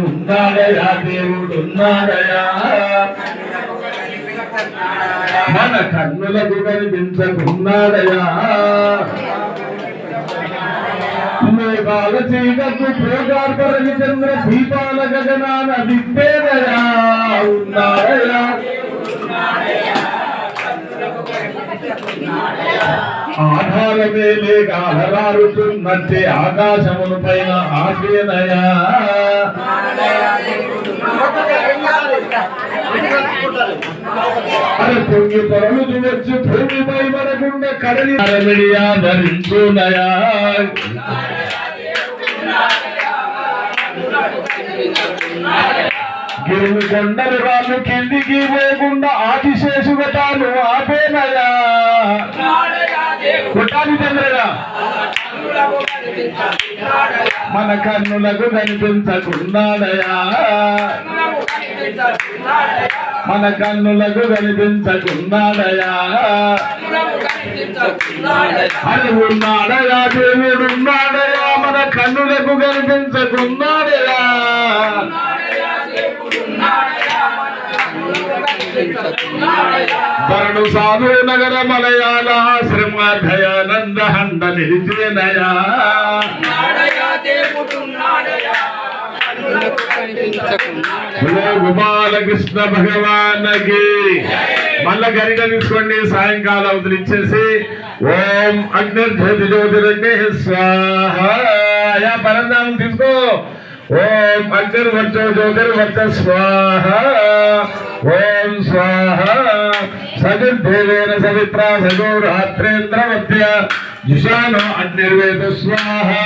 ఉన్నాడయా దేవుడున్నాడయా మన కన్నులకు కనిపించకున్నాడయా మేఘాల చీకట్లు ప్రోగార్పరని చంద్ర దీపాల గగనాన దిప్పేదయా ఉన్నాడయా ఆధారమే లేక అలరారుతున్నట్టే ఆకాశముల పైన ఆకేనయా అరే పొంగి పొరలు వచ్చి భూమిపై మనకుండా కడలి అరమిడియా ధరించునయా గిరువు కొండలు రాళ్ళు కిందికి పోకుండా ఆదిశేషుగా తాను ఆపేనయా కొట్టాలి చంద్రగా మన కన్నులకు కనిపించకున్నాడయా మన కన్నులకు కనిపించకున్నాడయా అని ఉన్నాడయా దేవుడున్నాడయా మన కన్నులకు కనిపించకున్నాడయా వరణు సాధు నగర మలయాళ ఆశ్రమ దయానంద హండ నిలిచేనయా గోపాలకృష్ణ భగవానకి మళ్ళా గరిట తీసుకోండి సాయంకాలం వదిలిచ్చేసి ఓం అగ్నిర్జ్యోతి జ్యోతిరంటే స్వాహ పరంధామం తీసుకో ఓం అగ్నిర్వర్చో జ్యోతిర్వర్చ స్వాహ ఓం స్వాహ సజుర్దేవేన సవిత్రా సజోరాత్రేంద్రవత్య जुषानो अग्निर्वेद स्वाहा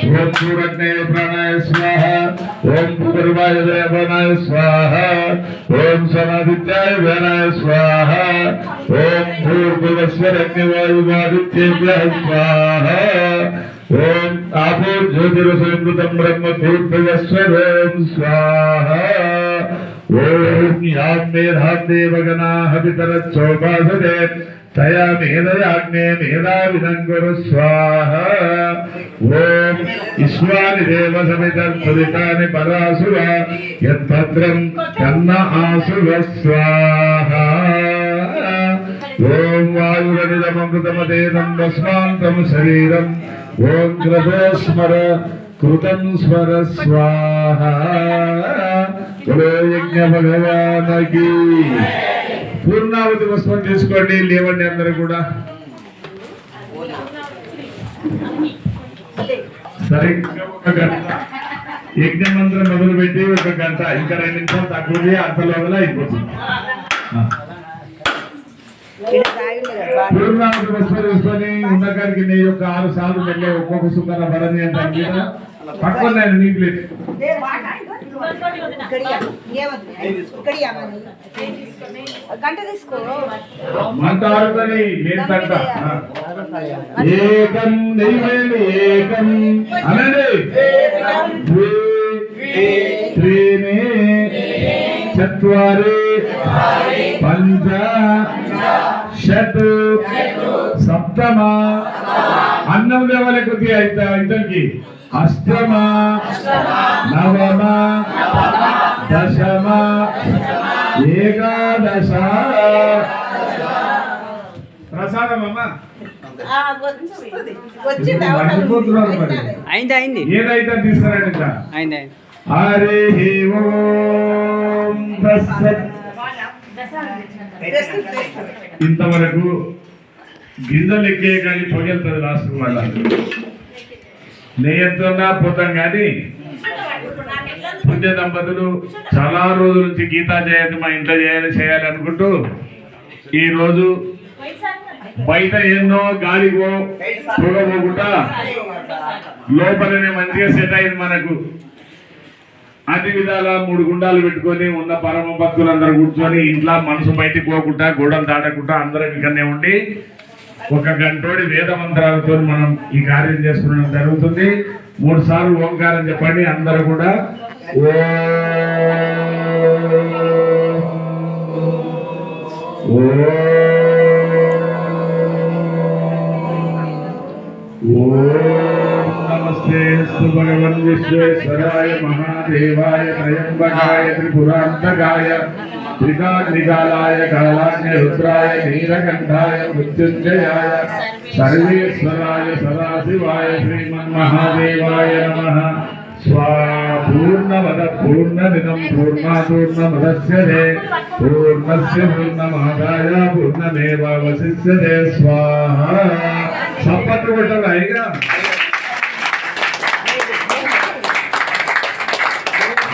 ओम सूर्यग्ने प्राणाय स्वाहा ओम भूगर्भाय प्राणाय स्वाहा ओम समादित्याय प्राणाय स्वाहा ओम भूर्भुवस्वरग्निवायुवादित्येभ्यः स्वाहा ओम आपो ज्योतिरसंकृतं ब्रह्म भूर्भुवस्वरं स्वाहा ओम याम्मेधादेव गणाः पितरच्चोपासते तया मेधयाग्ने मेधाविदङ्कुरु स्वाहा ओम ईश्वानि देव समितर्पदितानि परासुर यत्भद्रं तन्न आसुर स्वाहा ओम वायुरनिदमृतमदेनं वस्मान्तं शरीरम् ओम कृतस्मर कृतं स्मर स्वाहा बोलो यज्ञ भगवान की పూర్ణావతి పుష్పం తీసుకోండి లేవండి అందరూ కూడా సరే ఒక గంట యజ్ఞ మంత్రం మొదలు పెట్టి ఒక గంట ఇంకా 2 నిమిషాలు తక్కువ అంతలోగా అయిపోతుంది పూర్ణావతి పుష్పం తీసుకొని ఉన్నకానికి నీ యొక్క 6 సార్లు వెళ్ళే ఒక్కొక్క సుఖన బలని అంటే పట్టుకొని నేను నీకు లేదు ఏకం దైవేని ఏకం అనండి త్రీని చత్వారి పంచ షట్ సప్తమ అన్నం దేవాలయ కొద్ది ఇద్దరికి అష్టమ నవమ దశమ ఏకాదశ ప్రసాదం అమ్మా అయింది ఏదైతే తీసుకురండి హరి ఓం తస్సత్. ఇంతవరకు గింజలు ఎక్కే కానీ పొగెళ్తుంది రాష్ట్రం వల్ల నేయంతున్నా పోతాం కానీ పుణ్య దంపతులు చాలా రోజుల నుంచి గీతా జయంతి మా ఇంట్లో చేయాలి అనుకుంటూ ఈ రోజు బయట ఎన్నో గాలి పొగ పోకుండా లోపలనే మంచిగా సెట్ అయింది మనకు. అన్ని విధాల 3 గుండాలు పెట్టుకొని ఉన్న పరమ భక్తులందరూ కూర్చొని ఇంట్లో మనసు బయటికి పోకుండా గోడలు దాటకుండా అందరం ఇక్కడనే ఉండి 1 గంటోడి వేద మంత్రాలతో మనం ఈ కార్యం చేసుకోవడం జరుగుతుంది. 3 సార్లు ఓంకారం చెప్పండి అందరూ కూడా. ఓం నమ नमस्तेस्तु भगवन् विश्वेश्वराय महादेवाय त्रयंबकाय त्रिपुरान्तकाय त्रिकाग्निकालाय कालाग्नि रुद्राय नीलकण्ठाय मृत्युञ्जयाय सर्वेश्वराय सदाशिवाय श्रीमन्महादेवाय नमः। पूर्णमद पूर्णमिदं पूर्णापूर्णमुदच्यते पूर्णस्य पूर्णमादाय पूर्णमेवावशिष्यते स्वाहा। सपत्तु కొట్టరాయిగా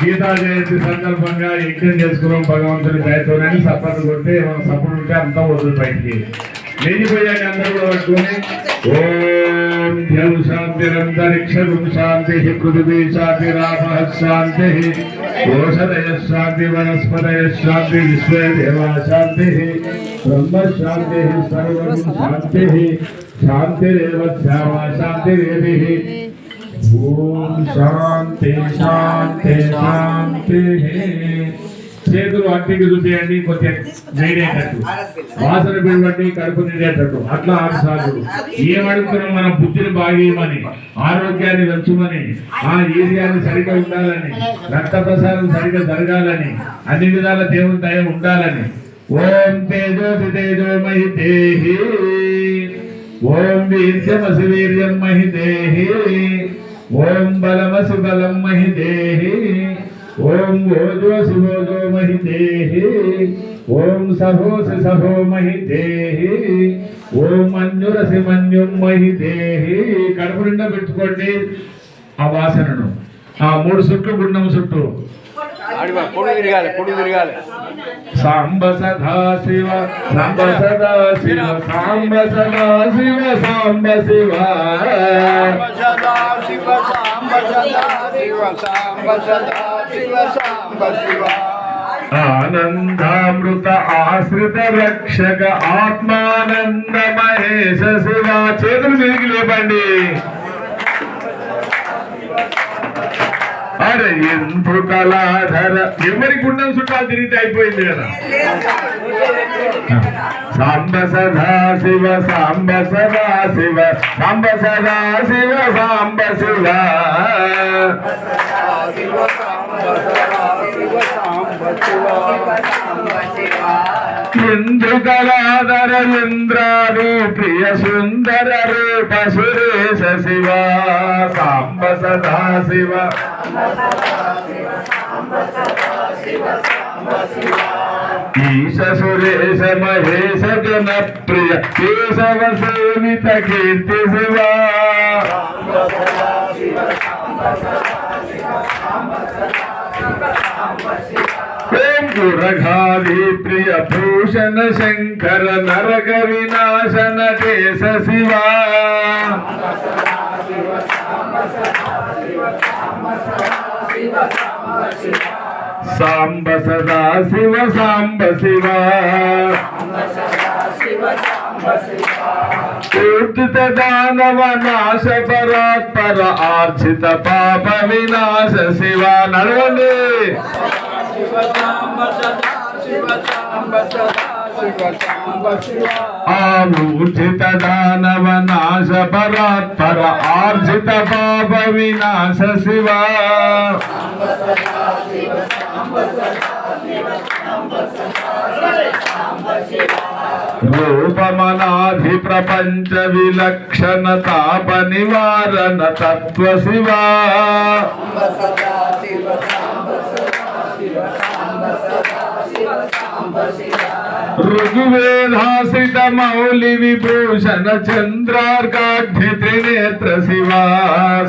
గీతా జయంతి సందర్భంగా యజ్ఞం చేసుకున్నాం భగవంతుని దయతోనని సపత్తులు కొట్టి ఏమైనా సపోర్ట్ ఉంటే అంతా వద్దు బయటికి లేచిపోయాక అందరూ కూడా పట్టుకొని ఓం ధ్యం శాంతిరంతరిక్షం శాంతి పృథివీ శాంతిరాపః శాంతి ఓషధయ శాంతి వనస్పతయ శాంతి విశ్వే దేవా శాంతి బ్రహ్మ శాంతి సర్వం శాంతి శాంతిరేవ శ్యామా శాంతిరేవి ఓం శాంతి శాంతి శాంతి। చేతులు అట్టికి చూసేయండి, కొంచెం వేడేటట్టు వాసన పిలవండి, కడుపు నిండేటట్టు అట్లా 6 సార్లు ఏమడుగుతున్నాం మన బుద్ధిని బాగేయమని, ఆరోగ్యాన్ని పెంచుమని, ఆ ఏరియాని సరిగ్గా ఉండాలని, రక్త ప్రసారం సరిగ్గా జరగాలని, అన్ని విధాల దేవుని దయ ఉండాలని। ఓం తేజోసి తేజోమహి దేహి ఓం వీర్యమసి వీర్యం మహి దేహి ఓం బలమసి బలం మహి దేహి ఓం ఓజోసి ఓజో మహి దేహి ఓం సహోసి సహో మహి దేహి ఓం మన్యురసి మన్యుం మహి దేహి। కడుపు నిండా పెట్టుకోండి ఆ వాసనను, ఆ 3 చుట్లు గుండం చుట్టూ సాంబ సదా శివ సాంబ సదా శివ సాంబ సదా శివ సాంబ శివ ఆనందామృత ఆశ్రిత రక్షక ఆత్మానంద మహేశ శివ। చేతులు మీదికి లేపండి। అరే ఎందు కళాధర ఎవరి గుండం చుట్టాలు తిరిగితే అయిపోయింది కదా। సాంబ సదా శివ సాంబ సదా శివ సాంబ సదా శివ సాంబ శివ ఇందు కళాధర ఇంద్రారు ప్రియ సుందర రూప సురేశ శివ సాంబ సదా శివ ఈశ సురేశ మహేశ జన ప్రియ కేశవ సేవిత కీర్తి శివ ఓం గురఘాది ప్రియ భూషణ శంకర నరక వినాశన కేశ శివ సాంబ సదా శివ సాంబ శివ ఊర్జిత దానవ నాశ పరాత్పర ఆర్జిత పాప వినాశ శివ। నడవండి ఊర్జిత దానవ నాశ పరాత్పర ఆర్జిత పాప వినాశ శివ। రూపమనాధి ప్రపంచ విలక్షణ తాప నివారణ తత్వ శివ। ఋగ్వేదాశ్రిత మౌలి విభూషణ చంద్రార్కాఢ్య త్రినేత్ర శివ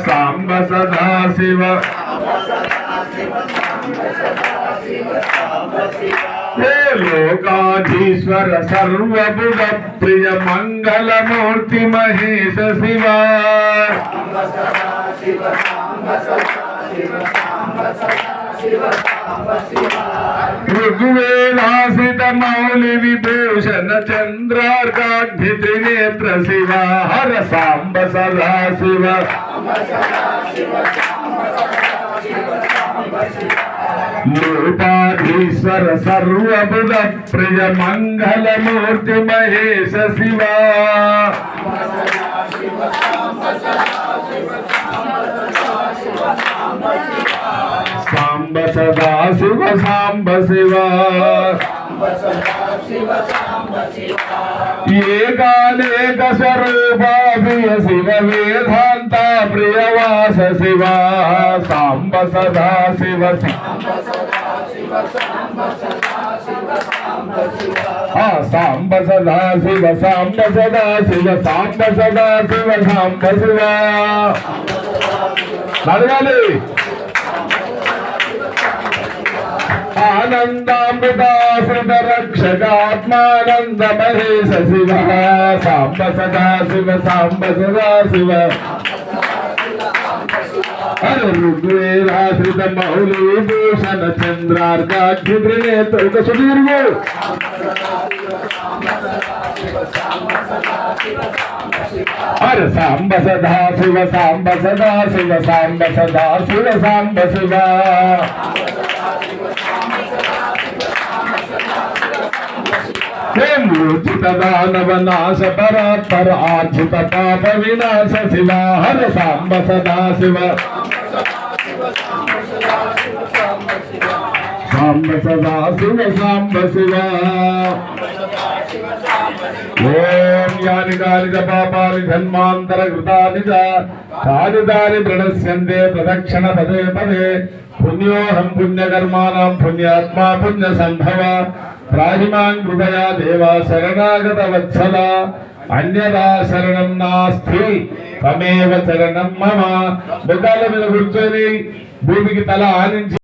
సాంబ సదా శివ। లోకాధీశ్వర సర్వబుధ ప్రియ మంగళమూర్తి మహేశ శివ। ఋగ్వేదాశ్రిత మౌలి విభూషణ చంద్రార్కాఢ్య త్రినేత్ర శివ హర సాంబ సదా శివ। లోపాధీశ్వర సర్వబుధ ప్రియ మంగళమూర్తి మహేశ శివ। సాంబ సదా శివ సాంబ శివ ఏకానేక స్వరూపా ప్రియ శివ వేదాంత ప్రియవాస శివ సాంబ సదా శివ సాంబ సదా శివ సాంబ సదా శివ సాంబ శివ అడగాలి. ఆనందామృతాశ్రిత రక్షకాత్మానంద మహేశ శివ సాంబ సదా శివ సాంబ సదా శివ ఋగ్వేదాశ్రిత మౌళీ భూషణ చంద్రార్ఘ్యనేత ఒక సుదీర్ఘు అరే సాంబ సదా శివ సాంబ సదా శివ సాంబ సదా శివ సాంబ శివ మూర్జిత దానవ నాశ పరాత్పర ఆర్జిత పాప వినాశ శివ హర సాంబ సదా శివ సాంబ సదా శివ సాంబ శివ ఓం యాని కాని చ పాపాని జన్మాంతర కృతాని చ కాని దాని ప్రణశ్యంతే ప్రదక్షిణ పదే పదే పుణ్యోహం పుణ్యకర్మాణం పుణ్యాత్మా పుణ్య సంభవ ప్రాహిమాన్ కృపయా దేవా శరణాగత వత్సల అన్యదా శరణం నాస్తి తమేవ శరణం మమ. ముఖాల మీద కూర్చొని భూమికి తల ఆనించి